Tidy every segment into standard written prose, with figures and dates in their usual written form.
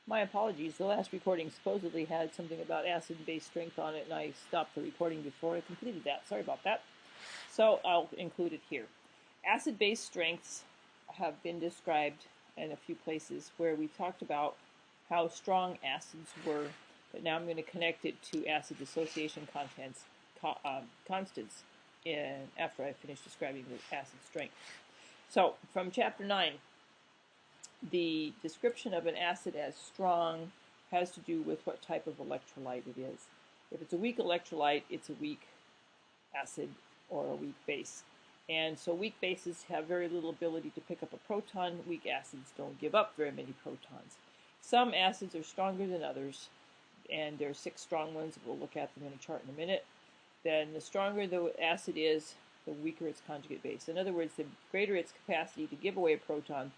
My apologies. The last recording supposedly had something about acid and base strength on it, and I stopped the recording before I completed that. Sorry about that. So I'll include it here. Acid-base strengths have been described in a few places where we talked about how strong acids were, but now I'm going to connect it to acid dissociation constants after I finish describing the acid strength. So from chapter 9, the description of an acid as strong has to do with what type of electrolyte it is. If it's a weak electrolyte, it's a weak acid or a weak base. And so weak bases have very little ability to pick up a proton. Weak acids don't give up very many protons. Some acids are stronger than others, and there are 6 strong ones. We'll look at them in a chart in a minute. Then the stronger the acid is, the weaker its conjugate base. In other words, the greater its capacity to give away a proton,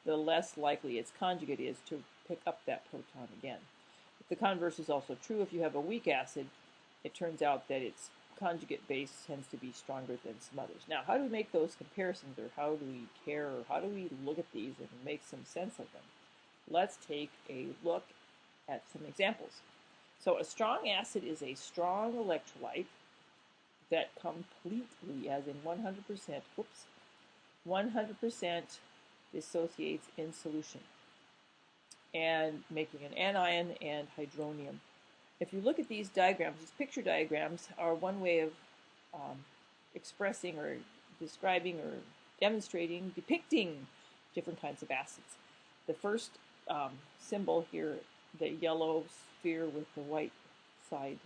the less likely its conjugate is to pick up that proton again. The converse is also true. If you have a weak acid, it turns out that its conjugate base tends to be stronger than some others. Now, how do we make those comparisons, or how do we care, or how do we look at these and make some sense of them? Let's take a look at some examples. So a strong acid is a strong electrolyte that completely, as in 100% dissociates in solution and making an anion and hydronium. If you look at these diagrams, these picture diagrams are one way of expressing or describing or demonstrating, depicting different kinds of acids. The first symbol here, the yellow sphere with the white side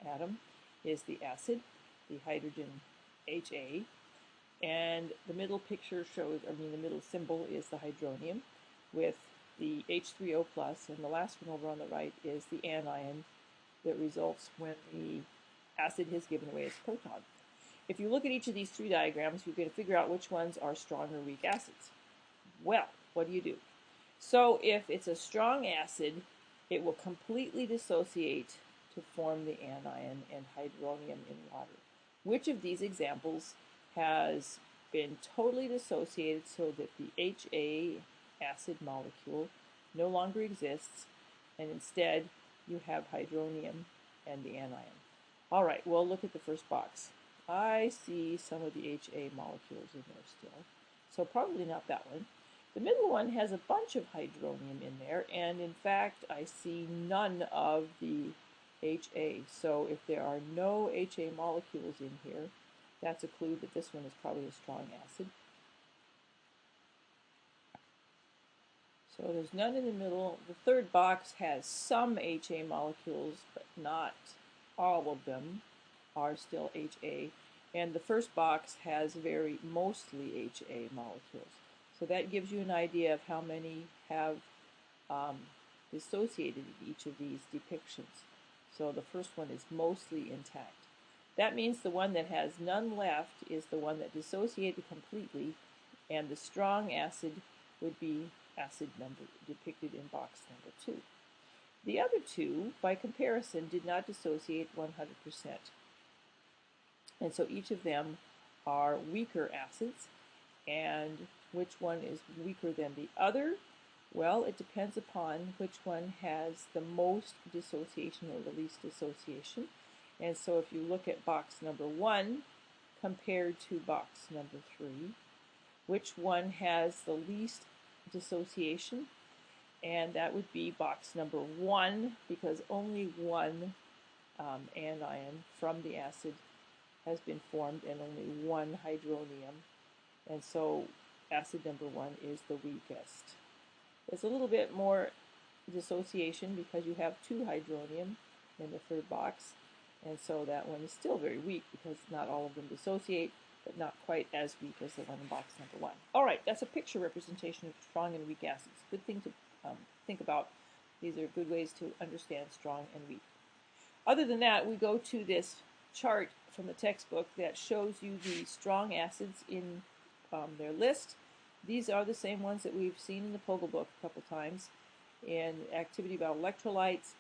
atom, is the acid, the hydrogen HA. And the middle picture shows, the middle symbol is the hydronium with the H3O+, and the last one over on the right is the anion that results when the acid has given away its proton. If you look at each of these 3 diagrams, you can figure out which ones are strong or weak acids. Well, what do? So if it's a strong acid, it will completely dissociate to form the anion and hydronium in water. Which of these examples has been totally dissociated so that the HA acid molecule no longer exists, and instead you have hydronium and the anion? All right, well, look at the first box. I see some of the HA molecules in there still, so probably not that one. The middle one has a bunch of hydronium in there, and in fact I see none of the HA. So if there are no HA molecules in here, that's a clue that this one is probably a strong acid. So there's none in the middle. The third box has some HA molecules, but not all of them are still HA. And the first box has mostly HA molecules. So that gives you an idea of how many have dissociated in each of these depictions. So the first one is mostly intact. That means the one that has none left is the one that dissociated completely, and the strong acid would be acid number depicted in box number 2. The other 2, by comparison, did not dissociate 100%. And so each of them are weaker acids. And which one is weaker than the other? Well, it depends upon which one has the most dissociation or the least dissociation. And so if you look at box number 1 compared to box number 3, which one has the least dissociation? And that would be box number 1, because only one anion from the acid has been formed and only one hydronium. And so acid number 1 is the weakest. There's a little bit more dissociation because you have 2 hydronium in the third box, and so that one is still very weak because not all of them dissociate, but not quite as weak as the one in box number 1. All right, that's a picture representation of strong and weak acids. Good thing to think about. These are good ways to understand strong and weak. Other than that, we go to this chart from the textbook that shows you the strong acids in their list. These are the same ones that we've seen in the Pogel book a couple times in activity about electrolytes,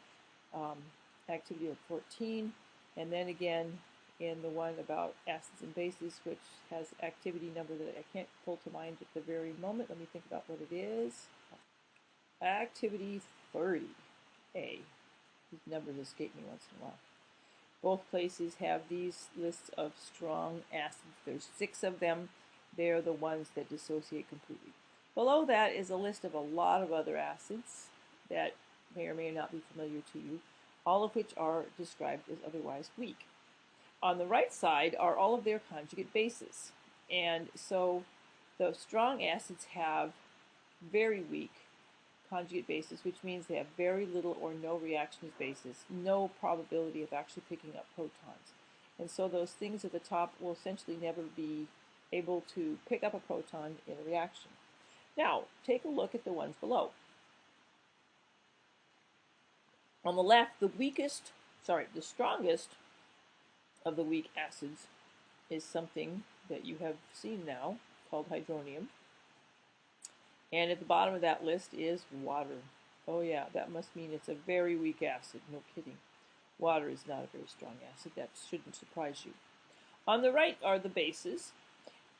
activity of 14, and then again in the one about acids and bases, which has activity number that I can't pull to mind at the very moment. Let me think about what it is. Activity 30. A. These numbers escape me once in a while. Both places have these lists of strong acids. There's 6 of them. They're the ones that dissociate completely. Below that is a list of a lot of other acids that may or may not be familiar to you, all of which are described as otherwise weak. On the right side are all of their conjugate bases. And so the strong acids have very weak conjugate bases, which means they have very little or no reaction as bases, no probability of actually picking up protons. And so those things at the top will essentially never be able to pick up a proton in a reaction. Now, take a look at the ones below. On the left, the strongest of the weak acids is something that you have seen now called hydronium. And at the bottom of that list is water. Oh yeah, that must mean it's a very weak acid. No kidding. Water is not a very strong acid. That shouldn't surprise you. On the right are the bases.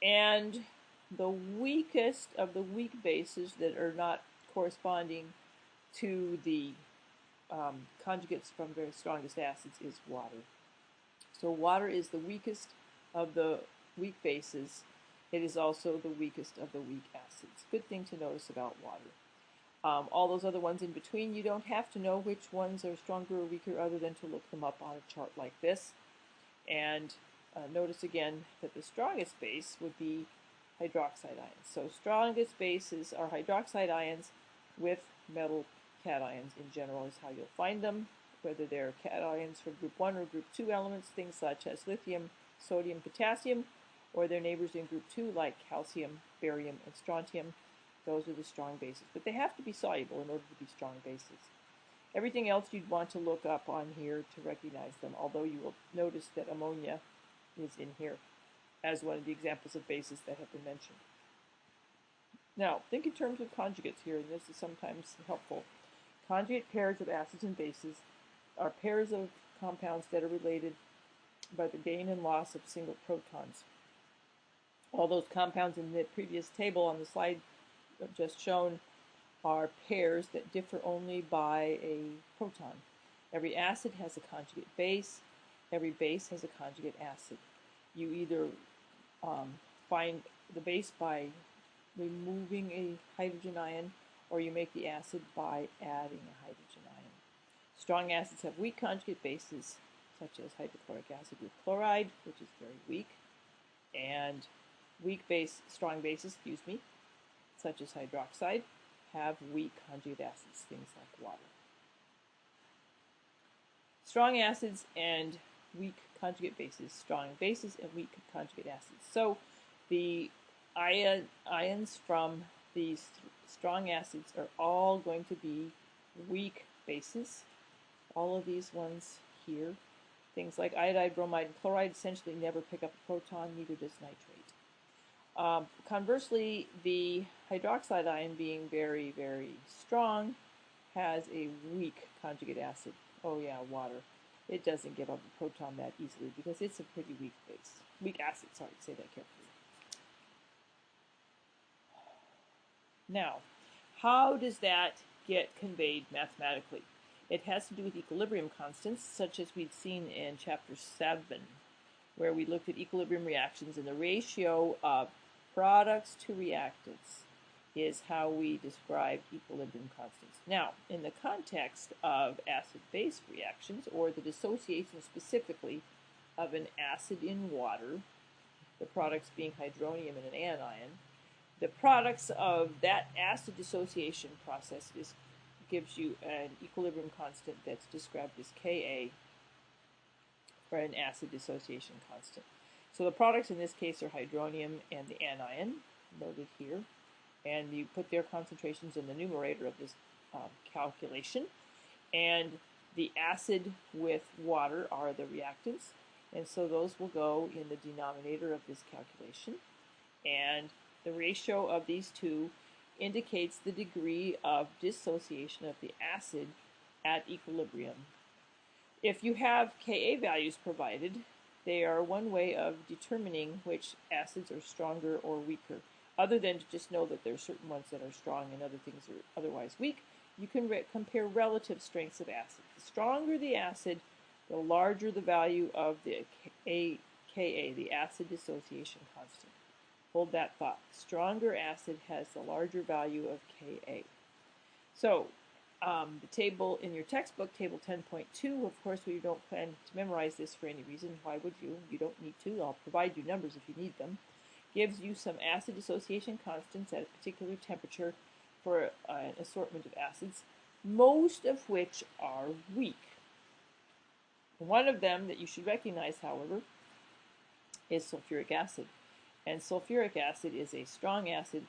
And the weakest of the weak bases that are not corresponding to the conjugates from very strongest acids is water. So water is the weakest of the weak bases. It is also the weakest of the weak acids. Good thing to notice about water. All those other ones in between, you don't have to know which ones are stronger or weaker other than to look them up on a chart like this. And notice again that the strongest base would be hydroxide ions. So strongest bases are hydroxide ions with metal cations in general is how you'll find them, whether they're cations for group 1 or group 2 elements, things such as lithium, sodium, potassium, or their neighbors in group 2 like calcium, barium, and strontium. Those are the strong bases. But they have to be soluble in order to be strong bases. Everything else you'd want to look up on here to recognize them, although you will notice that ammonia is in here as one of the examples of bases that have been mentioned. Now, think in terms of conjugates here, and this is sometimes helpful. Conjugate pairs of acids and bases are pairs of compounds that are related by the gain and loss of single protons. All those compounds in the previous table on the slide just shown are pairs that differ only by a proton. Every acid has a conjugate base. Every base has a conjugate acid. You either find the base by removing a hydrogen ion, or you make the acid by adding a hydrogen ion. Strong acids have weak conjugate bases, such as hydrochloric acid with chloride, which is very weak, and strong bases, such as hydroxide, have weak conjugate acids, things like water. Strong acids and weak conjugate bases, strong bases and weak conjugate acids. So the ions from these strong acids are all going to be weak bases. All of these ones here, things like iodide, bromide, and chloride essentially never pick up a proton, neither does nitrate. Conversely, the hydroxide ion, being very, very strong, has a weak conjugate acid. Oh yeah, water. It doesn't give up a proton that easily because it's a pretty weak base. Weak acid, sorry, say that carefully. Now, how does that get conveyed mathematically? It has to do with equilibrium constants, such as we'd seen in Chapter 7, where we looked at equilibrium reactions, and the ratio of products to reactants is how we describe equilibrium constants. Now, in the context of acid-base reactions, or the dissociation specifically of an acid in water, the products being hydronium and an anion, the products of that acid dissociation process gives you an equilibrium constant that's described as Ka, or an acid dissociation constant. So the products in this case are hydronium and the anion, noted here, and you put their concentrations in the numerator of this calculation, and the acid with water are the reactants, and so those will go in the denominator of this calculation, and the ratio of these two indicates the degree of dissociation of the acid at equilibrium. If you have Ka values provided, they are one way of determining which acids are stronger or weaker. Other than to just know that there are certain ones that are strong and other things are otherwise weak, you can compare relative strengths of acid. The stronger the acid, the larger the value of the Ka, the acid dissociation constant. Hold that thought. Stronger acid has the larger value of Ka. So the table in your textbook, table 10.2, of course we don't plan to memorize this for any reason. Why would you? You don't need to. I'll provide you numbers if you need them. Gives you some acid dissociation constants at a particular temperature for an assortment of acids, most of which are weak. One of them that you should recognize, however, is sulfuric acid. And sulfuric acid is a strong acid,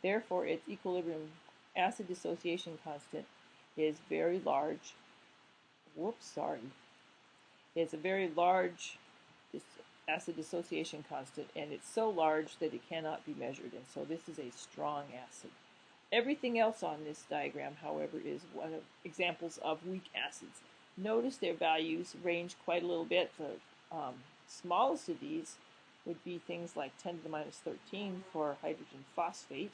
therefore its equilibrium acid dissociation constant is very large. It's a very large acid dissociation constant, and it's so large that it cannot be measured, and so this is a strong acid. Everything else on this diagram, however, is one of examples of weak acids. Notice their values range quite a little bit. The smallest of these would be things like 10 to the minus 13 for hydrogen phosphate,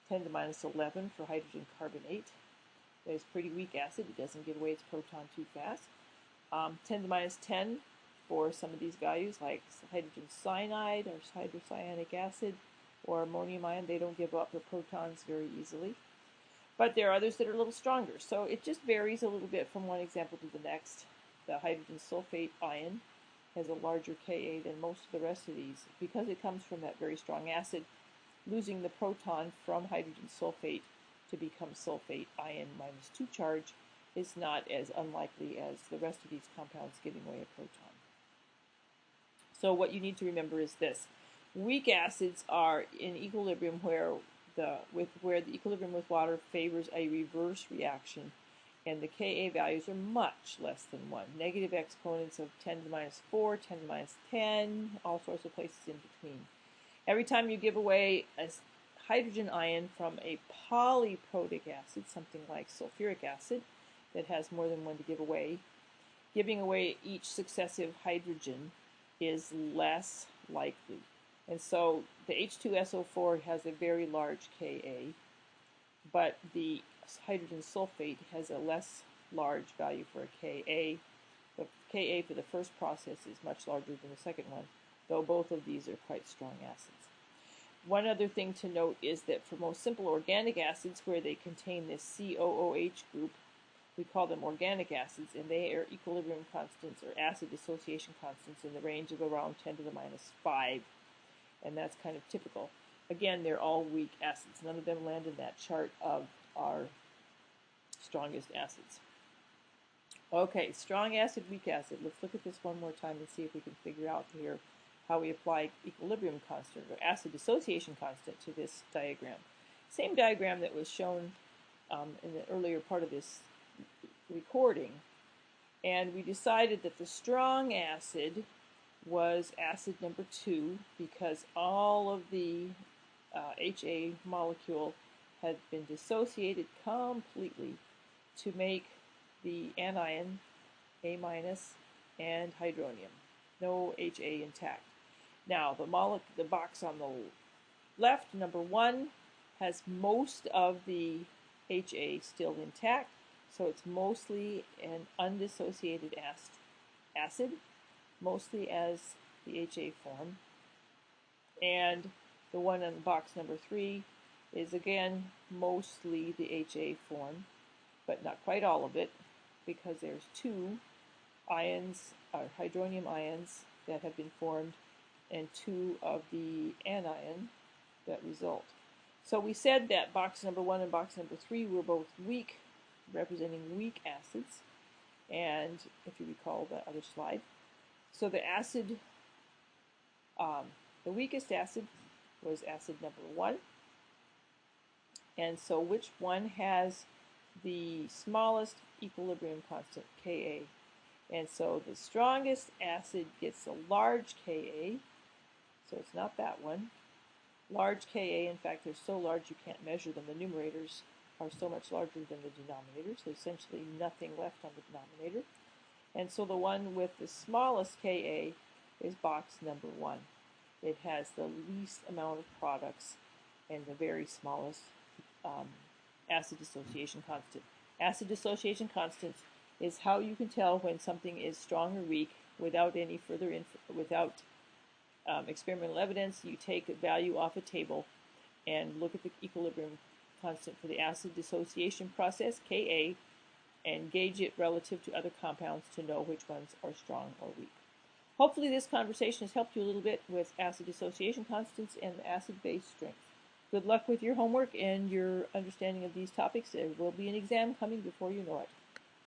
10 to the minus 11 for hydrogen carbonate. That is pretty weak acid. It doesn't give away its proton too fast. 10 to the minus 10 for some of these values, like hydrogen cyanide or hydrocyanic acid or ammonium ion. They don't give up their protons very easily. But there are others that are a little stronger. So it just varies a little bit from one example to the next. The hydrogen sulfate ion has a larger Ka than most of the rest of these because it comes from that very strong acid. Losing the proton from hydrogen sulfate to become sulfate ion minus 2 charge is not as unlikely as the rest of these compounds giving away a proton. So what you need to remember is this. Weak acids are in equilibrium where the equilibrium with water favors a reverse reaction, and the Ka values are much less than 1. Negative exponents of 10 to the minus 4, 10 to the minus 10, all sorts of places in between. Every time you give away a hydrogen ion from a polyprotic acid, something like sulfuric acid, that has more than one to give away, giving away each successive hydrogen is less likely. And so the H2SO4 has a very large Ka, but the hydrogen sulfate has a less large value for a Ka. The Ka for the first process is much larger than the second one, though both of these are quite strong acids. One other thing to note is that for most simple organic acids where they contain this COOH group, we call them organic acids, and they are equilibrium constants or acid dissociation constants in the range of around 10 to the minus 5, and that's kind of typical. Again, they're all weak acids. None of them land in that chart of our strongest acids. Okay, strong acid, weak acid. Let's look at this one more time and see if we can figure out here how we apply equilibrium constant or acid dissociation constant to this diagram. Same diagram that was shown in the earlier part of this recording, and we decided that the strong acid was acid number 2 because all of the HA molecule had been dissociated completely to make the anion A minus and hydronium. No HA intact. Now the box on the left, number 1, has most of the HA still intact, so it's mostly an undissociated acid, mostly as the HA form. And the one on box number 3 is again mostly the HA form, but not quite all of it, because there's 2 ions, hydronium ions, that have been formed, and 2 of the anion that result. So we said that box number 1 and box number 3 were both weak, representing weak acids, and if you recall the other slide. So the acid, the weakest acid was acid number 1, and so which one has the smallest equilibrium constant, Ka? And so the strongest acid gets a large Ka, so it's not that one. Large Ka, in fact, they're so large you can't measure them. The numerators are so much larger than the denominators. There's essentially nothing left on the denominator. And so the one with the smallest Ka is box number 1. It has the least amount of products and the very smallest um, acid dissociation constant. Acid dissociation constant is how you can tell when something is strong or weak without any further experimental evidence. You take a value off a table and look at the equilibrium constant for the acid dissociation process, Ka, and gauge it relative to other compounds to know which ones are strong or weak. Hopefully this conversation has helped you a little bit with acid dissociation constants and acid-base strength. Good luck with your homework and your understanding of these topics. There will be an exam coming before you know it.